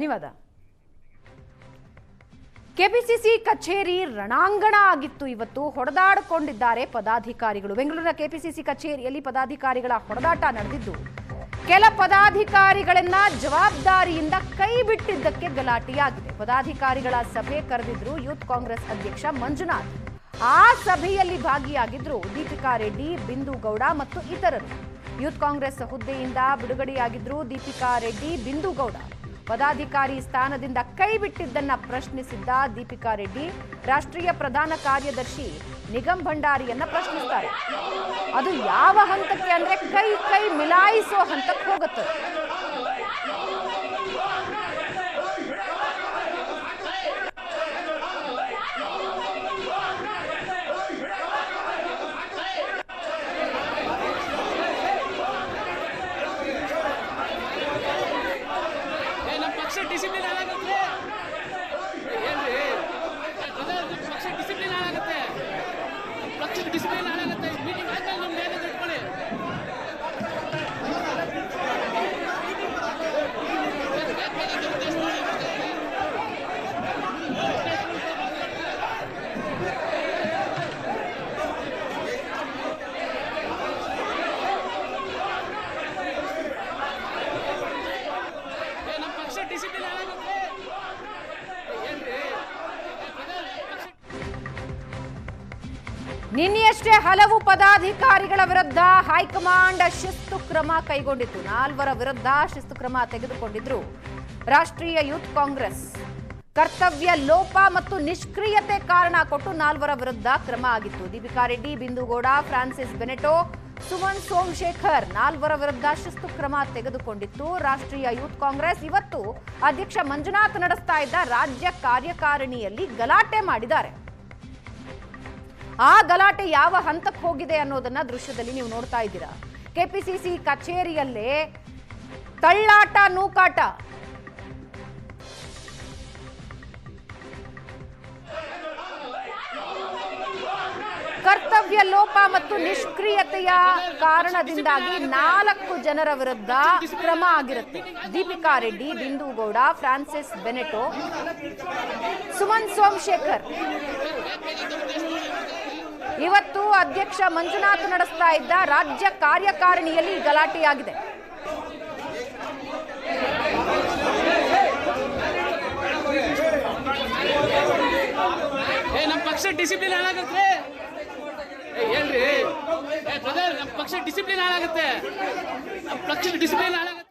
ಧನ್ಯವಾದ. ಕೆಪಿಸಿಸಿ ಕಚೇರಿ ರಣಾಂಗಣ ಆಗಿತ್ತು. ಇವತ್ತು ಹೊಡೆದಾಡಿಕೊಂಡಿದ್ದಾರೆ ಪದಾಧಿಕಾರಿಗಳು. ಬೆಂಗಳೂರಿನ ಕೆಪಿಸಿಸಿ ಕಚೇರಿಯಲ್ಲಿ ಪದಾಧಿಕಾರಿಗಳ ಹೊಡೆದಾಟ ನಡೆದಿದ್ದು, ಕೆಲ ಪದಾಧಿಕಾರಿಗಳನ್ನ ಜವಾಬ್ದಾರಿಯಿಂದ ಕೈ ಬಿಟ್ಟಿದ್ದಕ್ಕೆ ಗಲಾಟೆಯಾಗಿದೆ. ಪದಾಧಿಕಾರಿಗಳ ಸಭೆ ಕರೆದಿದ್ರು ಯೂತ್ ಕಾಂಗ್ರೆಸ್ ಅಧ್ಯಕ್ಷ ಮಂಜುನಾಥ್. ಆ ಸಭೆಯಲ್ಲಿ ಭಾಗಿಯಾಗಿದ್ರು ದೀಪಿಕಾ ರೆಡ್ಡಿ, ಬಿಂದು ಗೌಡ ಮತ್ತು ಇತರರು. ಯೂತ್ ಕಾಂಗ್ರೆಸ್ ಹುದ್ದೆಯಿಂದ ಬಿಡುಗಡೆಯಾಗಿದ್ರು ದೀಪಿಕಾ ರೆಡ್ಡಿ, ಬಿಂದು ಗೌಡ. ಪದಾಧಿಕಾರಿ ಸ್ಥಾನದಿಂದ ಕೈ ಬಿಟ್ಟಿದ್ದನ್ನ ಪ್ರಶ್ನಿಸಿದ್ದ ದೀಪಿಕಾ ರೆಡ್ಡಿ ರಾಷ್ಟ್ರೀಯ ಪ್ರಧಾನ ಕಾರ್ಯದರ್ಶಿ ನಿಗಮ್ ಭಂಡಾರಿಯನ್ನ ಪ್ರಶ್ನಿಸ್ತಾರೆ. ಅದು ಯಾವ ಹಂತಕ್ಕೆ ಅಂದ್ರೆ ಕೈ ಮಿಲಾಯಿಸೋ ಹಂತಕ್ಕೆ ಹೋಗುತ್ತೆ. ಡಿಸಿಪ್ಲಿನ್ ಹಾಳಾಗುತ್ತೆ. ಪಕ್ಷ ಡಿಸಿಪ್ಲಿನ್ ಹಾಳಾಗುತ್ತೆ. ಪಕ್ಷದ ಡಿಸಿಪ್ಲಿನ್ ಹಾಳಾಗುತ್ತೆ. ಮೀಟಿಂಗ್ ಆದ್ಮೇಲೆ ನಮ್ಮ ನ್ಯಾಯ ಇಟ್ಕೊಳ್ಳಿ. ನಿನ್ನೆಯಷ್ಟೇ ಹಲವು ಪದಾಧಿಕಾರಿಗಳ ವಿರುದ್ಧ ಹೈಕಮಾಂಡ್ ಶಿಸ್ತು ಕ್ರಮ ಕೈಗೊಂಡಿತ್ತು. 4 ವಿರುದ್ಧ ಶಿಸ್ತು ಕ್ರಮ ತೆಗೆದುಕೊಂಡಿದ್ರು ರಾಷ್ಟ್ರೀಯ ಯೂತ್ ಕಾಂಗ್ರೆಸ್. ಕರ್ತವ್ಯ ಲೋಪ ಮತ್ತು ನಿಷ್ಕ್ರಿಯತೆ ಕಾರಣ ಕೊಟ್ಟು 4 ವಿರುದ್ಧ ಕ್ರಮ ಆಗಿತ್ತು. ದೀಪಿಕಾ ರೆಡ್ಡಿ, ಬಿಂದು ಗೌಡ, ಫ್ರಾನ್ಸಿಸ್ ಬೆನೆಟೋ, ಸುಮನ್ ಸೋಮಶೇಖರ್ 4 ವಿರುದ್ಧ ಶಿಸ್ತು ಕ್ರಮ ತೆಗೆದುಕೊಂಡಿತ್ತು ರಾಷ್ಟ್ರೀಯ ಯೂತ್ ಕಾಂಗ್ರೆಸ್. ಇವತ್ತು ಅಧ್ಯಕ್ಷ ಮಂಜುನಾಥ್ ನಡೆಸ್ತಾ ಇದ್ದ ರಾಜ್ಯ ಕಾರ್ಯಕಾರಿಣಿಯಲ್ಲಿ ಗಲಾಟೆ ಮಾಡಿದ್ದಾರೆ. ಆ ಗಲಾಟೆ ಯಾವ ಹಂತಕ್ಕೆ ಹೋಗಿದೆ ಅನ್ನೋದನ್ನ ದೃಶ್ಯದಲ್ಲಿ ನೀವು ನೋಡ್ತಾ ಇದ್ದೀರಾ. ಕೆಪಿಸಿಸಿ ಕಚೇರಿಯಲ್ಲೇ ತಳ್ಳಾಟ, ನೂಕಾಟ. ಕರ್ತವ್ಯ ಲೋಪ ಮತ್ತು ನಿಷ್ಕ್ರಿಯತೆಯ ಕಾರಣದಿಂದಾಗಿ 4 ಜನರ ವಿರುದ್ಧ ಕ್ರಮ ಆಗಿರುತ್ತೆ. ದೀಪಿಕಾ ರೆಡ್ಡಿ, ಬಿಂದು ಗೌಡ, ಫ್ರಾನ್ಸಿಸ್ ಬೆನೆಟೋ, ಸುಮನ್ ಸೋಮಶೇಖರ್. ಇವತ್ತು ಅಧ್ಯಕ್ಷ ಮಂಜುನಾಥ್ ನಡೆಸ್ತಾ ಇದ್ದ ರಾಜ್ಯ ಕಾರ್ಯಕಾರಿಣಿಯಲ್ಲಿ ಗಲಾಟೆಯಾಗಿದೆ. ನಮ್ಮ ಪಕ್ಷ ಡಿಸಿಪ್ಲಿನ್ ಹಾಳಾಗುತ್ತೆ. ಹೇಳ್ರಿ, ನಮ್ಮ ಪಕ್ಷ ಡಿಸಿಪ್ಲಿನ್ ಹಾಳಾಗುತ್ತೆ. ನಮ್ಮ ಪಕ್ಷದ ಡಿಸಿಪ್ಲಿನ್ ಹಾಳಾಗುತ್ತೆ.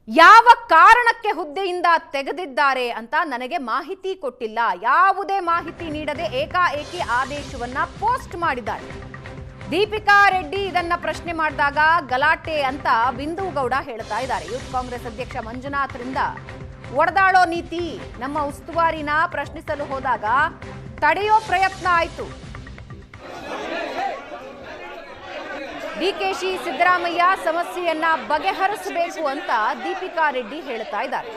ಯಾವ ಕಾರಣಕ್ಕೆ ಹುದ್ದೆಯಿಂದ ತೆಗೆದಿದ್ದಾರೆ ಅಂತ ನನಗೆ ಮಾಹಿತಿ ಕೊಟ್ಟಿಲ್ಲ. ಯಾವುದೇ ಮಾಹಿತಿ ನೀಡದೆ ಏಕಾಏಕಿ ಆದೇಶವನ್ನ ಪೋಸ್ಟ್ ಮಾಡಿದ್ದಾರೆ. ದೀಪಿಕಾ ರೆಡ್ಡಿ ಇದನ್ನ ಪ್ರಶ್ನೆ ಮಾಡಿದಾಗ ಗಲಾಟೆ ಅಂತ ಬಿಂದು ಗೌಡ ಹೇಳ್ತಾ ಇದ್ದಾರೆ. ಯೂತ್ ಕಾಂಗ್ರೆಸ್ ಅಧ್ಯಕ್ಷ ಮಂಜುನಾಥ್ರಿಂದ ಒಡೆದಾಡೋ ನೀತಿ. ನಮ್ಮ ಉಸ್ತುವಾರಿನ ಪ್ರಶ್ನಿಸಲು ಹೋದಾಗ ತಡೆಯೋ ಪ್ರಯತ್ನ ಆಯಿತು. ಡಿಕೆಶಿ, ಸಿದ್ದರಾಮಯ್ಯ ಸಮಸ್ಯೆಯನ್ನ ಬಗೆಹರಿಸಬೇಕು ಅಂತ ದೀಪಿಕಾ ರೆಡ್ಡಿ ಹೇಳ್ತಾ ಇದ್ದಾರೆ.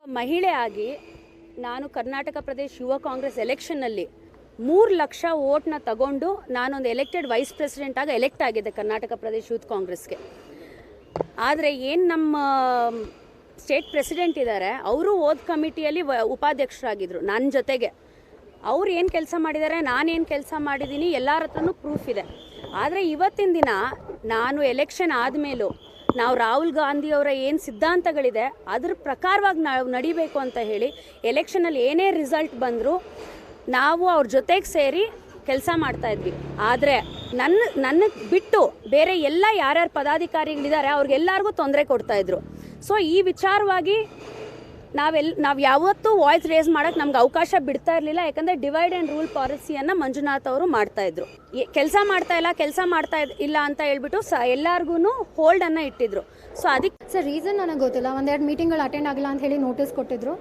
ಮಹಿಳೆ ಆಗಿ ನಾನು ಕರ್ನಾಟಕ ಪ್ರದೇಶ ಯುವ ಕಾಂಗ್ರೆಸ್ ಎಲೆಕ್ಷನ್ನಲ್ಲಿ 3 ಲಕ್ಷ ವೋಟ್ನ ತಗೊಂಡು ನಾನೊಂದು ಎಲೆಕ್ಟೆಡ್ ವೈಸ್ ಪ್ರೆಸಿಡೆಂಟ್ ಆಗಿ ಎಲೆಕ್ಟ್ ಆಗಿದೆ ಕರ್ನಾಟಕ ಪ್ರದೇಶ ಯೂತ್ ಕಾಂಗ್ರೆಸ್ಗೆ. ಆದರೆ ಏನು ನಮ್ಮ ಸ್ಟೇಟ್ ಪ್ರೆಸಿಡೆಂಟ್ ಇದ್ದಾರೆ, ಅವರು ಓದ್ ಕಮಿಟಿಯಲ್ಲಿ ಉಪಾಧ್ಯಕ್ಷರಾಗಿದ್ದರು ನನ್ನ ಜೊತೆಗೆ. ಅವ್ರು ಏನು ಕೆಲಸ ಮಾಡಿದ್ದಾರೆ, ನಾನೇನು ಕೆಲಸ ಮಾಡಿದ್ದೀನಿ, ಎಲ್ಲರ ಹತ್ರನೂ ಪ್ರೂಫ್ ಇದೆ. ಆದರೆ ಇವತ್ತಿನ ದಿನ ನಾನು ಎಲೆಕ್ಷನ್ ಆದಮೇಲೂ ನಾವು ರಾಹುಲ್ ಗಾಂಧಿಯವರ ಏನು ಸಿದ್ಧಾಂತಗಳಿದೆ ಅದ್ರ ಪ್ರಕಾರವಾಗಿ ನಾವು ನಡಿಬೇಕು ಅಂತ ಹೇಳಿ ಎಲೆಕ್ಷನಲ್ಲಿ ಏನೇ ರಿಸಲ್ಟ್ ಬಂದರೂ ನಾವು ಅವ್ರ ಜೊತೆಗೆ ಸೇರಿ ಕೆಲಸ ಮಾಡ್ತಾಯಿದ್ವಿ. ಆದರೆ ನನಗೆ ಬಿಟ್ಟು ಬೇರೆ ಎಲ್ಲ ಯಾರ್ಯಾರು ಪದಾಧಿಕಾರಿಗಳಿದ್ದಾರೆ ಅವ್ರಿಗೆಲ್ಲರಿಗೂ ತೊಂದರೆ ಕೊಡ್ತಾಯಿದ್ರು. ಸೊ ಈ ವಿಚಾರವಾಗಿ ನಾವು ಯಾವತ್ತೂ ವಾಯ್ಸ್ ರೇಸ್ ಮಾಡೋಕ್ಕೆ ನಮ್ಗೆ ಅವಕಾಶ ಬಿಡ್ತಾ ಇರಲಿಲ್ಲ. ಯಾಕಂದರೆ ಡಿವೈಡ್ ಆ್ಯಂಡ್ ರೂಲ್ ಪಾಲಿಸಿಯನ್ನು ಮಂಜುನಾಥ್ ಅವರು ಮಾಡ್ತಾಯಿದ್ರು. ಕೆಲಸ ಮಾಡ್ತಾ ಇಲ್ಲ ಅಂತ ಹೇಳ್ಬಿಟ್ಟು ಎಲ್ಲರಿಗೂ ಹೋಲ್ಡನ್ನು ಇಟ್ಟಿದ್ರು. ಸೊ ಅದಕ್ಕೆ ಸರ್ ರೀಸನ್ ನನಗೆ ಗೊತ್ತಿಲ್ಲ. 1-2 ಮೀಟಿಂಗ್ಗಳು ಅಟೆಂಡ್ ಆಗಿಲ್ಲ ಅಂತ ಹೇಳಿ ನೋಟಿಸ್ ಕೊಟ್ಟಿದ್ರು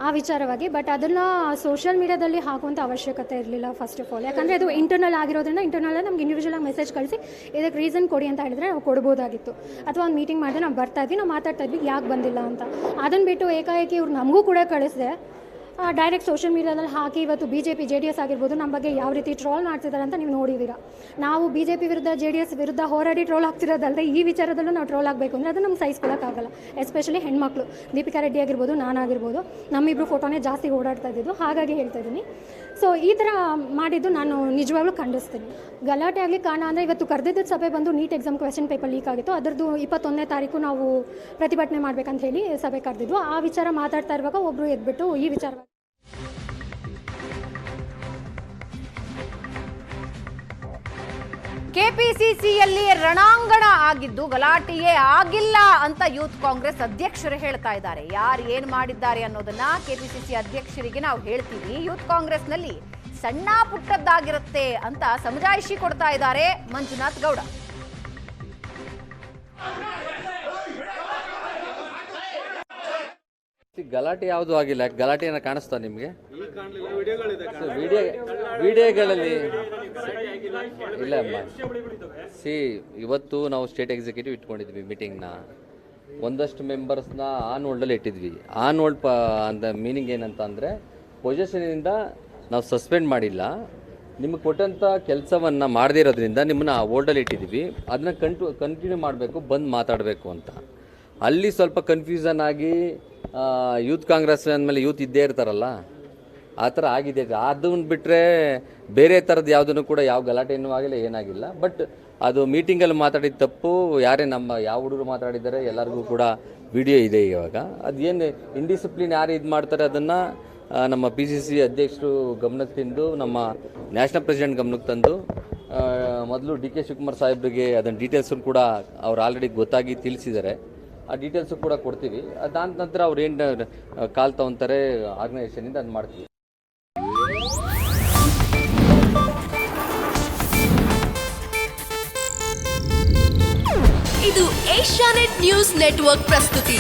ಆ ವಿಚಾರವಾಗಿ. ಬಟ್ ಅದನ್ನು ಸೋಷಿಯಲ್ ಮೀಡಿಯಾದಲ್ಲಿ ಹಾಕುವಂಥ ಅವಶ್ಯಕತೆ ಇರಲಿಲ್ಲ ಫಸ್ಟ್ ಆಫ್ ಆಲ್. ಯಾಕಂದರೆ ಇದು ಇಂಟರ್ನಲ್ ಆಗಿರೋದ್ರಿಂದ ಇಂಟರ್ನಲ್ ನಮ್ಗೆ ಇಂಡಿವಿಜುವಲ್ ಆಗಿ ಮೆಸೇಜ್ ಕಳಿಸಿ ಇದಕ್ಕೆ ರೀಸನ್ ಕೊಡಿ ಅಂತ ಹೇಳಿದ್ರೆ ನಾವು ಕೊಡ್ಬೋದಾಗಿತ್ತು. ಅಥವಾ ಒಂದು ಮೀಟಿಂಗ್ ಮಾಡಿದ್ರೆ ನಾವು ಬರ್ತಾ ಇದ್ವಿ, ನಾವು ಮಾತಾಡ್ತಾ ಇದ್ವಿ, ಯಾಕೆ ಬಂದಿಲ್ಲ ಅಂತ. ಅದನ್ನು ಬಿಟ್ಟು ಏಕಾಏಕಿ ಇವ್ರು ನಮಗೂ ಕೂಡ ಕಳಿಸಿದೆ. ಡೈರೆಕ್ಟ್ ಸೋಷಿಯಲ್ ಮೀಡಿಯಾದಲ್ಲಿ ಹಾಕಿ ಇವತ್ತು BJP JDS ಆಗಿರ್ಬೋದು ನಮ್ಮ ಬಗ್ಗೆ ಯಾವ ರೀತಿ ಟ್ರೋಲ್ ಮಾಡ್ತಿದ್ದಾರೆ ಅಂತ ನೀವು ನೋಡಿದ್ದೀರಾ. ನಾವು BJP ವಿರುದ್ಧ JDS ವಿರುದ್ಧ ಹೋರಾಡಿ ಟ್ರೋಲ್ ಆಗ್ತಿರೋದಲ್ಲದೆ ಈ ವಿಚಾರದಲ್ಲೂ ನಾವು ಟ್ರೋಲ್ ಆಗಬೇಕು ಅಂದರೆ ಅದು ನಮ್ಗೆ ಸಹಿಸ್ಕೊಳ್ಳೋಕ್ಕಾಗಲ್ಲ. ಎಸ್ಪೆಷಲಿ ಹೆಣ್ಮಕ್ಳು ದೀಪಿಕಾ ರೆಡ್ಡಿ ಆಗಿರ್ಬೋದು, ನಾನಾಗಿರ್ಬೋದು, ನಮ್ಮಿಬ್ಬರು ಫೋಟೋನೇ ಜಾಸ್ತಿ ಓಡಾಡ್ತಾ ಇದ್ದಿದ್ದು, ಹಾಗಾಗಿ ಹೇಳ್ತಾ ಇದ್ದೀನಿ. ಸೊ ಈ ಥರ ಮಾಡಿದ್ದು ನಾನು ನಿಜವಾಗ್ಲೂ ಖಂಡಿಸ್ತೀನಿ. ಗಲಾಟೆ ಆಗಲಿ ಕಾರಣ ಅಂದರೆ ಇವತ್ತು ಕರೆದಿದ್ದ ಸಭೆ ಬಂದು NEET exam question paper leak ಆಗಿತ್ತು. ಅದರದ್ದು 21ನೇ ತಾರೀಕು ನಾವು ಪ್ರತಿಭಟನೆ ಮಾಡಬೇಕಂತ ಹೇಳಿ ಸಭೆ ಕರೆದಿದ್ದು. ಆ ವಿಚಾರ ಮಾತಾಡ್ತಾ ಇರುವಾಗ ಒಬ್ಬರು ಎದ್ಬಿಟ್ಟು ಈ ವಿಚಾರ ಕೆಪಿಸಿಸಿಯಲ್ಲಿ ರಣಾಂಗಣ ಆಗಿದ್ದು ಗಲಾಟೆಯೇ ಆಗಿಲ್ಲ ಅಂತ ಯೂತ್ ಕಾಂಗ್ರೆಸ್ ಅಧ್ಯಕ್ಷರು ಹೇಳ್ತಾ ಇದ್ದಾರೆ. ಯಾರು ಏನ್ ಮಾಡಿದ್ದಾರೆ ಅನ್ನೋದನ್ನ ಕೆಪಿಸಿಸಿ ಅಧ್ಯಕ್ಷರಿಗೆ ನಾವು ಹೇಳ್ತೀವಿ, ಯೂತ್ ಕಾಂಗ್ರೆಸ್ನಲ್ಲಿ ಸಣ್ಣ ಪುಟ್ಟದ್ದಾಗಿರುತ್ತೆ ಅಂತ ಸಮಜಾಯಿಷಿ ಕೊಡ್ತಾ ಇದ್ದಾರೆ ಮಂಜುನಾಥ್ ಗೌಡ. ಗಲಾಟೆ ಯಾವುದು ಆಗಿಲ್ಲ. ಗಲಾಟೆ ಏನೋ ಕಾಣಿಸ್ತಾ ನಿಮಗೆ? ವಿಡಿಯೋಗಳಲ್ಲಿ ಇಲ್ಲ ಅಮ್ಮ. ಇವತ್ತು ನಾವು ಸ್ಟೇಟ್ ಎಕ್ಸಿಕ್ಯೂಟಿವ್ ಇಟ್ಕೊಂಡಿದ್ವಿ ಮೀಟಿಂಗ್ನ. ಒಂದಷ್ಟು ಮೆಂಬರ್ಸ್ನ ಆನ್ ಹೋಲ್ಡಲ್ಲಿ ಇಟ್ಟಿದ್ವಿ. ಆನ್ ಹೋಲ್ಡ್ ಅಂತ ಮೀನಿಂಗ್ ಏನಂತ ಅಂದರೆ ಪೊಸಿಷನಿಂದ ನಾವು ಸಸ್ಪೆಂಡ್ ಮಾಡಿಲ್ಲ, ನಿಮಗೆ ಕೊಟ್ಟಂಥ ಕೆಲಸವನ್ನು ಮಾಡದೇ ಇರೋದ್ರಿಂದ ನಿಮ್ಮನ್ನು ಹೋಲ್ಡಲ್ಲಿ ಇಟ್ಟಿದ್ದೀವಿ, ಅದನ್ನ ಕಂಟಿನ್ಯೂ ಮಾಡಬೇಕು, ಬಂದು ಮಾತಾಡಬೇಕು ಅಂತ. ಅಲ್ಲಿ ಸ್ವಲ್ಪ ಕನ್ಫ್ಯೂಷನ್ ಆಗಿ ಯೂತ್ ಕಾಂಗ್ರೆಸ್ ಅಂದಮೇಲೆ ಯೂತ್ ಇದ್ದೇ ಇರ್ತಾರಲ್ಲ, ಆ ಥರ ಆಗಿದೆ. ಅದನ್ನು ಬಿಟ್ಟರೆ ಬೇರೆ ಥರದ್ದು ಯಾವುದನ್ನು ಕೂಡ ಯಾವ ಗಲಾಟೆನೂ ಆಗಿಲ್ಲ, ಏನಾಗಿಲ್ಲ. ಬಟ್ ಅದು ಮೀಟಿಂಗಲ್ಲಿ ಮಾತಾಡಿದ ತಪ್ಪು, ಯಾರೇ ಯಾವ ಹುಡುಗರು ಮಾತಾಡಿದ್ದಾರೆ ಎಲ್ಲರಿಗೂ ಕೂಡ ವಿಡಿಯೋ ಇದೆ. ಇವಾಗ ಅದೇನು ಇಂಡಿಸಿಪ್ಲಿನ್ ಯಾರು ಇದು ಮಾಡ್ತಾರೆ ಅದನ್ನು ನಮ್ಮ PCC ಅಧ್ಯಕ್ಷರು ಗಮನಕ್ಕೆ ತಂದು, ನಮ್ಮ ನ್ಯಾಷನಲ್ ಪ್ರೆಸಿಡೆಂಟ್ ಗಮನಕ್ಕೆ ತಂದು, ಮೊದಲು DK ಶಿವಕುಮಾರ್ ಸಾಹೇಬ್ರಿಗೆ ಅದನ್ನ ಡೀಟೇಲ್ಸನ್ನು ಕೂಡ ಅವ್ರು ಆಲ್ರೆಡಿ ಗೊತ್ತಾಗಿ ತಿಳಿಸಿದ್ದಾರೆ. ಆ ಡೀಟೇಲ್ಸು ಕೂಡ ಕೊಡ್ತೀವಿ. ಅದಾದ ನಂತರ ಅವ್ರು ಏನು ಕಾಲ್ ತಗೊಂತಾರೆ ಆರ್ಗನೈಸೇಷನಿಂದ ಅದು ಮಾಡ್ತೀವಿ. ಇದು ಏಷ್ಯಾನೆಟ್ ನ್ಯೂಸ್ ನೆಟ್ವರ್ಕ್ ಪ್ರಸ್ತುತಿ.